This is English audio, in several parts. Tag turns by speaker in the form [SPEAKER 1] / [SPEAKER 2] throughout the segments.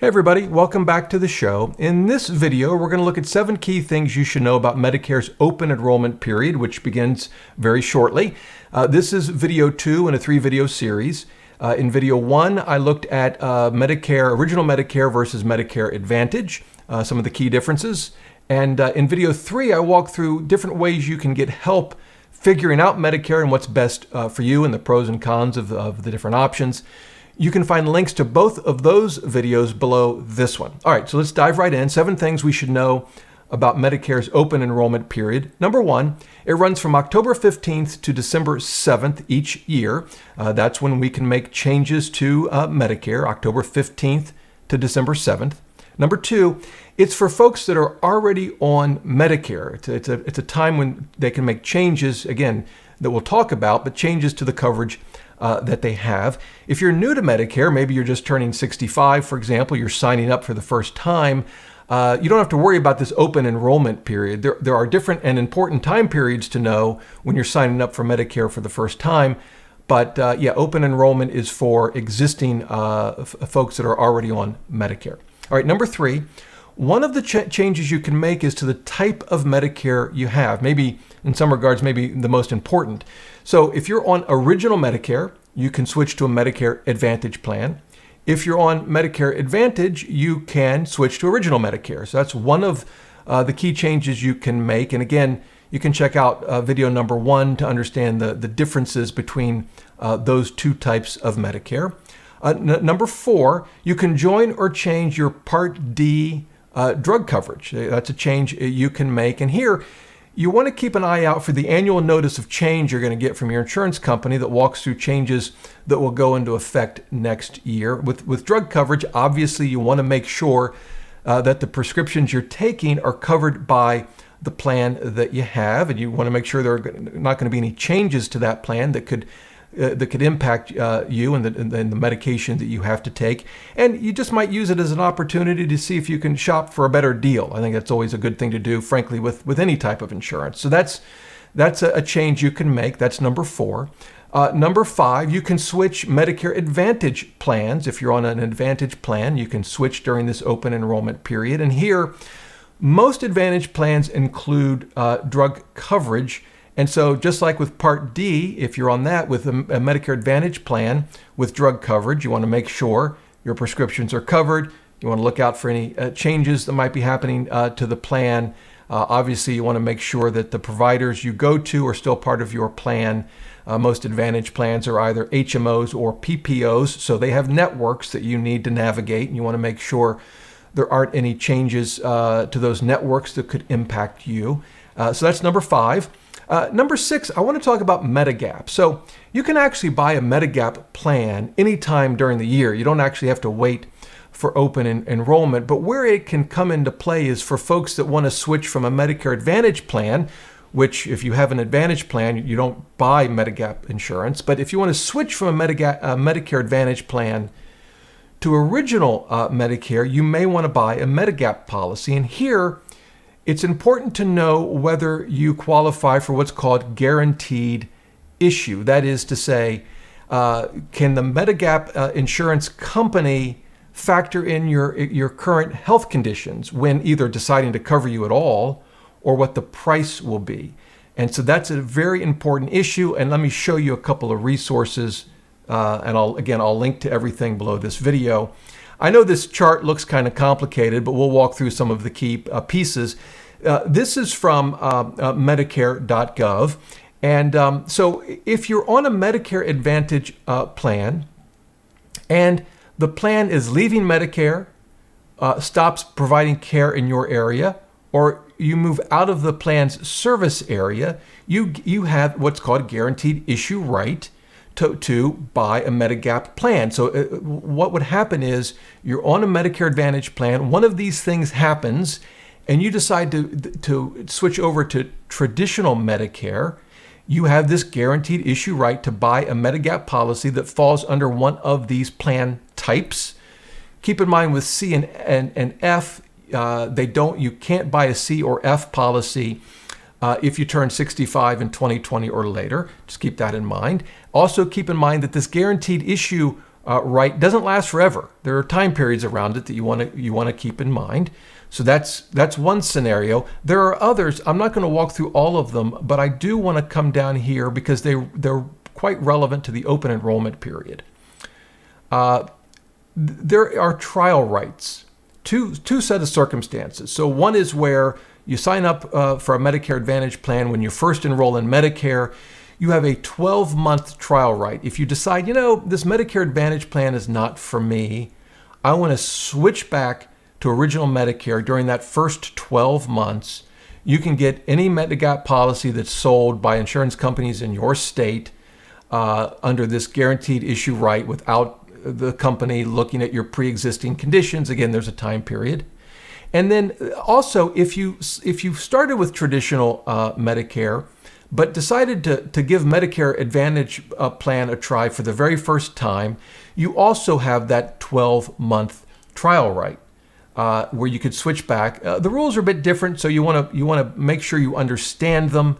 [SPEAKER 1] Hey everybody, welcome back to the show. In this video, we're going to look at 7 key things you should know about Medicare's open enrollment period, which begins very shortly. This is video 2 in a 3-video series. In video 1, I looked at original Medicare versus Medicare Advantage, some of the key differences. And in video 3, I walked through different ways you can get help figuring out Medicare and what's best for you and the pros and cons of the different options. You can find links to both of those videos below this one. All right, so let's dive right in. 7 things we should know about Medicare's open enrollment period. Number 1, it runs from October 15th to December 7th each year. That's when we can make changes to Medicare, October 15th to December 7th. Number 2, it's for folks that are already on Medicare. It's a time when they can make changes, again, that we'll talk about, but changes to the coverage that they have. If you're new to Medicare, maybe you're just turning 65, for example, you're signing up for the first time, you don't have to worry about this open enrollment period. There are different and important time periods to know when you're signing up for Medicare for the first time. But yeah, open enrollment is for existing folks that are already on Medicare. All right, number 3, one of the changes you can make is to the type of Medicare you have. Maybe in some regards, maybe the most important. So if you're on original Medicare, you can switch to a Medicare Advantage plan. If you're on Medicare Advantage, you can switch to original Medicare. So that's one of the key changes you can make. And again, you can check out video number 1 to understand the differences between those 2 types of Medicare. Number 4, you can join or change your Part D drug coverage. That's a change you can make. And here, you want to keep an eye out for the annual notice of change you're going to get from your insurance company that walks through changes that will go into effect next year. With drug coverage, obviously you want to make sure that the prescriptions you're taking are covered by the plan that you have, and you want to make sure there are not going to be any changes to that plan that could impact you and the medication that you have to take. And you just might use it as an opportunity to see if you can shop for a better deal. I think that's always a good thing to do, frankly, with any type of insurance. So that's a change you can make. That's number 4. Number 5, you can switch Medicare Advantage plans. If you're on an Advantage plan, you can switch during this open enrollment period. And here, most Advantage plans include drug coverage. And so just like with Part D, if you're on that with a Medicare Advantage plan with drug coverage, you want to make sure your prescriptions are covered. You want to look out for any changes that might be happening to the plan. Obviously, you want to make sure that the providers you go to are still part of your plan. Most Advantage plans are either HMOs or PPOs, so they have networks that you need to navigate, and you want to make sure there aren't any changes to those networks that could impact you. So that's number 5. Number 6, I want to talk about Medigap. So you can actually buy a Medigap plan anytime during the year. You don't actually have to wait for open enrollment. But where it can come into play is for folks that want to switch from a Medicare Advantage plan, which if you have an Advantage plan, you don't buy Medigap insurance. But if you want to switch from a Medicare Advantage plan to original Medicare, you may want to buy a Medigap policy. And here, it's important to know whether you qualify for what's called guaranteed issue. That is to say, can the Medigap insurance company factor in your current health conditions when either deciding to cover you at all or what the price will be? And so that's a very important issue. And let me show you a couple of resources. And I'll link to everything below this video. I know this chart looks kind of complicated, but we'll walk through some of the key pieces. This is from Medicare.gov. And so if you're on a Medicare Advantage plan and the plan is leaving Medicare, stops providing care in your area, or you move out of the plan's service area, you have what's called guaranteed issue right to buy a Medigap plan. So what would happen is you're on a Medicare Advantage plan, one of these things happens, and you decide to switch over to traditional Medicare, you have this guaranteed issue right to buy a Medigap policy that falls under one of these plan types. Keep in mind with C and F, you can't buy a C or F policy if you turn 65 in 2020 or later. Just keep that in mind. Also keep in mind that this guaranteed issue right doesn't last forever. There are time periods around it that you want to keep in mind. So that's one scenario. There are others. I'm not going to walk through all of them, but I do want to come down here because they're quite relevant to the open enrollment period. There are trial rights, two set of circumstances. So one is where you sign up for a Medicare Advantage plan when you first enroll in Medicare. You have a 12-month trial right. If you decide, this Medicare Advantage plan is not for me, I want to switch back to original Medicare during that first 12 months, you can get any Medigap policy that's sold by insurance companies in your state under this guaranteed issue right without the company looking at your pre-existing conditions. Again, there's a time period. And then also, if you started with traditional Medicare, but decided to give Medicare Advantage plan a try for the very first time, you also have that 12-month trial right where you could switch back. The rules are a bit different, so you want to make sure you understand them.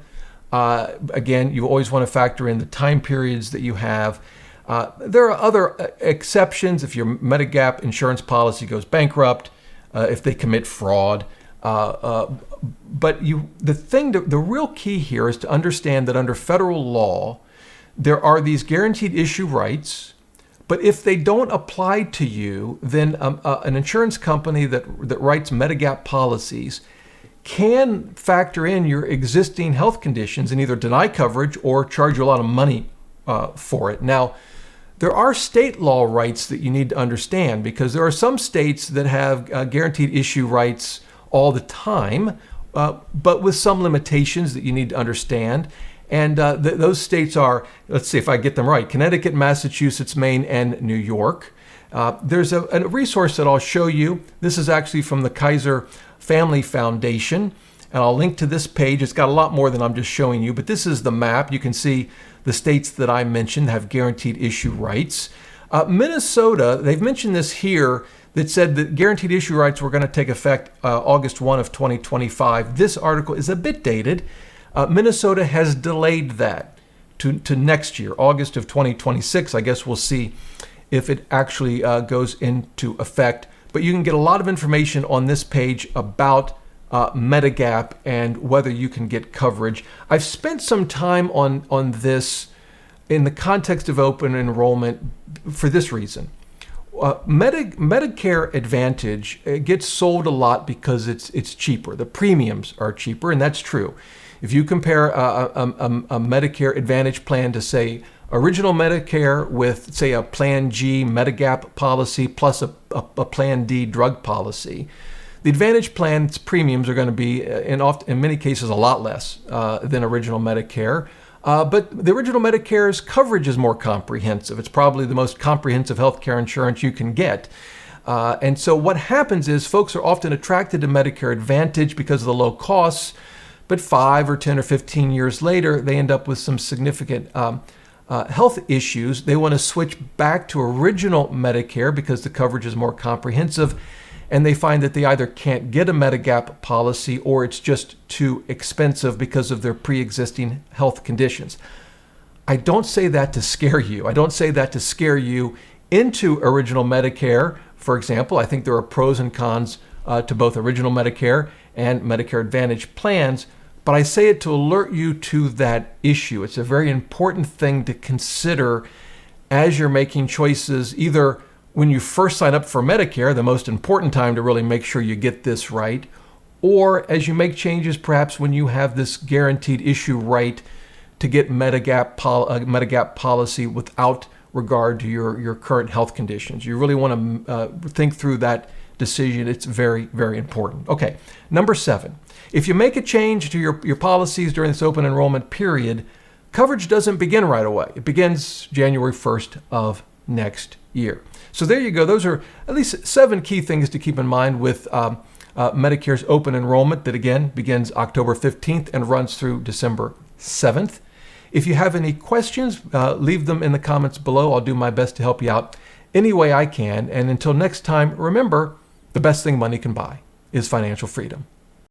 [SPEAKER 1] Again, you always want to factor in the time periods that you have. There are other exceptions if your Medigap insurance policy goes bankrupt, if they commit fraud. But the real key here is to understand that under federal law, there are these guaranteed issue rights, but if they don't apply to you, then an insurance company that writes Medigap policies can factor in your existing health conditions and either deny coverage or charge you a lot of money for it. Now, there are state law rights that you need to understand because there are some states that have guaranteed issue rights all the time, but with some limitations that you need to understand. And those states are, let's see if I get them right, Connecticut, Massachusetts, Maine, and New York. There's a resource that I'll show you. This is actually from the Kaiser Family Foundation, and I'll link to this page. It's got a lot more than I'm just showing you, but this is the map. You can see the states that I mentioned have guaranteed issue rights. Minnesota, they've mentioned this here, that said that guaranteed issue rights were going to take effect August 1 of 2025. This article is a bit dated. Minnesota has delayed that to next year, August of 2026. I guess we'll see if it actually goes into effect. But you can get a lot of information on this page about Medigap and whether you can get coverage. I've spent some time on this in the context of open enrollment for this reason. Medicare Advantage gets sold a lot because it's cheaper. The premiums are cheaper, and that's true. If you compare a Medicare Advantage plan to, say, original Medicare with, say, a Plan G Medigap policy plus a Plan D drug policy, the Advantage plan's premiums are going to be, in many cases, a lot less than original Medicare. But the original Medicare's coverage is more comprehensive. It's probably the most comprehensive healthcare insurance you can get. And so what happens is folks are often attracted to Medicare Advantage because of the low costs, but 5 or 10 or 15 years later, they end up with some significant health issues. They want to switch back to original Medicare because the coverage is more comprehensive, and they find that they either can't get a Medigap policy or it's just too expensive because of their pre-existing health conditions. I don't say that to scare you. I don't say that to scare you into original Medicare. For example, I think there are pros and cons to both original Medicare and Medicare Advantage plans, but I say it to alert you to that issue. It's a very important thing to consider as you're making choices, either when you first sign up for Medicare, the most important time to really make sure you get this right, or as you make changes perhaps when you have this guaranteed issue right to get Medigap policy without regard to your current health conditions. You really want to think through that decision. It's very, very important. Okay, number 7. If you make a change to your policies during this open enrollment period, coverage doesn't begin right away. It begins January 1st of next year. So there you go. Those are at least 7 key things to keep in mind with Medicare's open enrollment that, again, begins October 15th and runs through December 7th. If you have any questions, leave them in the comments below. I'll do my best to help you out any way I can. And until next time, remember, the best thing money can buy is financial freedom.